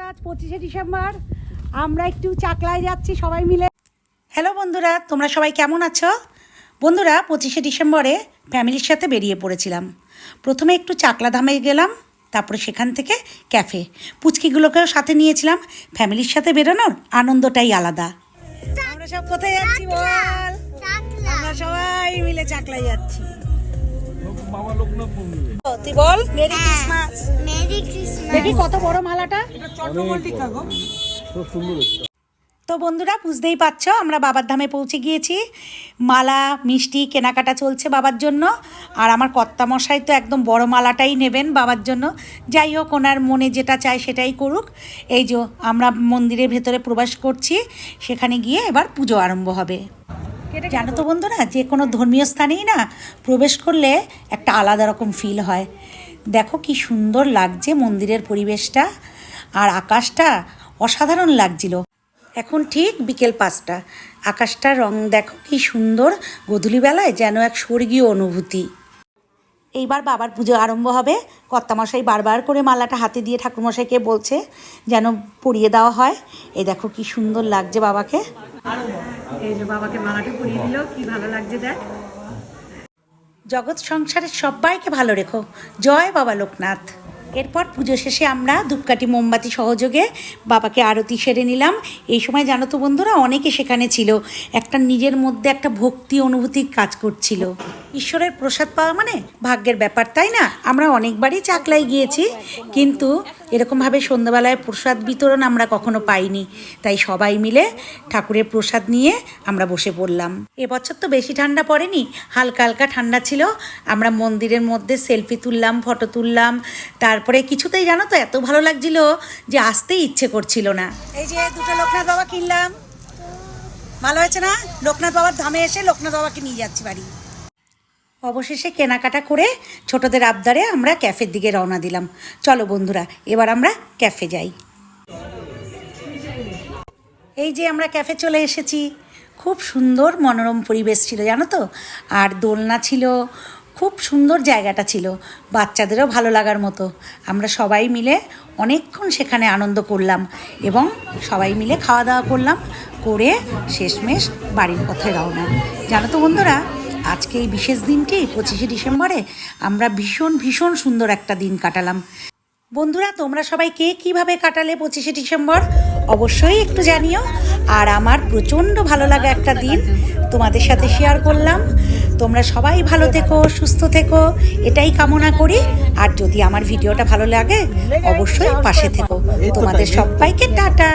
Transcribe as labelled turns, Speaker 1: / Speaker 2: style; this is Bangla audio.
Speaker 1: আজ 25শে ডিসেম্বর আমরা একটু চাকলায় যাচ্ছি সবাই মিলে। হ্যালো বন্ধুরা, তোমরা সবাই কেমন আছো? বন্ধুরা, 25শে ডিসেম্বরে ফ্যামিলির সাথে বেরিয়ে পড়েছিলাম। প্রথমে একটু চাকলা ধামে গেলাম, তারপরে সেখান থেকে ক্যাফে। পুচকিগুলোকেও সাথে নিয়েছিলাম। ফ্যামিলির সাথে বেরোনোর আনন্দটাই আলাদা। আমরা সব কোথায় যাচ্ছি বল? আমরা সবাই মিলে চাকলায় যাচ্ছি। তুই বল মেরি ক্রিসমাস। দেখি কত বড় মালাটা। তো বন্ধুরা, বুঝতেই পারছো আমরা বাবার ধামে পৌঁছে গিয়েছি। মালা মিষ্টি কেনাকাটা চলছে বাবার জন্য। আর আমার কর্তামশাই তো একদম বড় মালাটাই নেবেন বাবার জন্য। যাই হোক, ওনার মনে যেটা চায় সেটাই করুক। এই যে আমরা মন্দিরের ভেতরে প্রবেশ করছি, সেখানে গিয়ে এবার পুজো আরম্ভ হবে। জানো তো বন্ধুরা, যে কোনো ধর্মীয় স্থানেই না প্রবেশ করলে একটা আলাদা রকম ফিল হয়। দেখো কি সুন্দর লাগছে মন্দিরের পরিবেশটা, আর আকাশটা অসাধারণ লাগছিল। এখন ঠিক বিকেল 5টা। আকাশটার রং দেখো কি সুন্দর, গোধূলিবেলায় যেন এক স্বর্গীয় অনুভূতি। এইবার বাবার পুজো আরম্ভ হবে। কর্তামশাই বারবার করে মালাটা হাতে দিয়ে ঠাকুরমশাইকে বলছে যেন পরিয়ে দেওয়া হয়। এই দেখো কি সুন্দর লাগছে বাবাকে। এই যে বাবাকে মালাটা পরিয়ে দিল, কি ভালো লাগছে দেখ। জগৎ সংসারের সবাইকে ভালো রেখো, জয় বাবা লোকনাথ। এরপর পুজো শেষে আমরা ধূপকাঠি মোমবাতি সহযোগে বাবাকে আরতি সেরে নিলাম। এই সময় জানো তো বন্ধুরা, অনেকে সেখানে ছিল। একটা নিজের মধ্যে একটা ভক্তি অনুভূতি কাজ করছিল। ঈশ্বরের প্রসাদ পাওয়া মানে ভাগ্যের ব্যাপার, তাই না? আমরা অনেকবারই চাকলায় গিয়েছি, কিন্তু এরকমভাবে সন্ধ্যাবেলায় প্রসাদ বিতরণ আমরা কখনো পাইনি। তাই সবাই মিলে ঠাকুরের প্রসাদ নিয়ে আমরা বসে পড়লাম। এবছর তো বেশি ঠান্ডা পড়েনি, হালকা হালকা ঠান্ডা ছিল। আমরা মন্দিরের মধ্যে সেলফি তুললাম, ফটো তুললাম। তারপরে কিছুতেই জানো তো এত ভালো লাগছিল যে আসতেই ইচ্ছে করছিল না। এই যে দুটো লোকনাথ বাবা কিনলাম, ভালো হয়েছে না? লোকনাথ বাবার ধামে এসে লোকনাথ বাবাকে নিয়ে যাচ্ছি বাড়ি। অবশেষে কেনাকাটা করে ছোটদের আবদারে আমরা ক্যাফের দিকে রওনা দিলাম। চলো বন্ধুরা, এবার আমরা ক্যাফে যাই। এই যে আমরা ক্যাফে চলে এসেছি। খুব সুন্দর মনোরম পরিবেশ ছিল জানো তো, আর দোলনা ছিল। খুব সুন্দর জায়গাটা ছিল, বাচ্চাদেরও ভালো লাগার মতো। আমরা সবাই মিলে অনেকক্ষণ সেখানে আনন্দ করলাম এবং সবাই মিলে খাওয়া দাওয়া করলাম, করে শেষমেশ বাড়ির পথে রওনা। জানো তো বন্ধুরা, আজকে এই বিশেষ দিনটি 25শে ডিসেম্বরে আমরা ভীষণ ভীষণ সুন্দর একটা দিন কাটালাম। বন্ধুরা, তোমরা সবাই কে কীভাবে কাটালে 25শে ডিসেম্বর অবশ্যই একটু জানিও। আর আমার প্রচণ্ড ভালো লাগা একটা দিন তোমাদের সাথে শেয়ার করলাম। তোমরা সবাই ভালো থেকো, সুস্থ থেকো, এটাই কামনা করি। আর যদি আমার ভিডিওটা ভালো লাগে অবশ্যই পাশে থেকো। তোমাদের সবাইকে টাটা।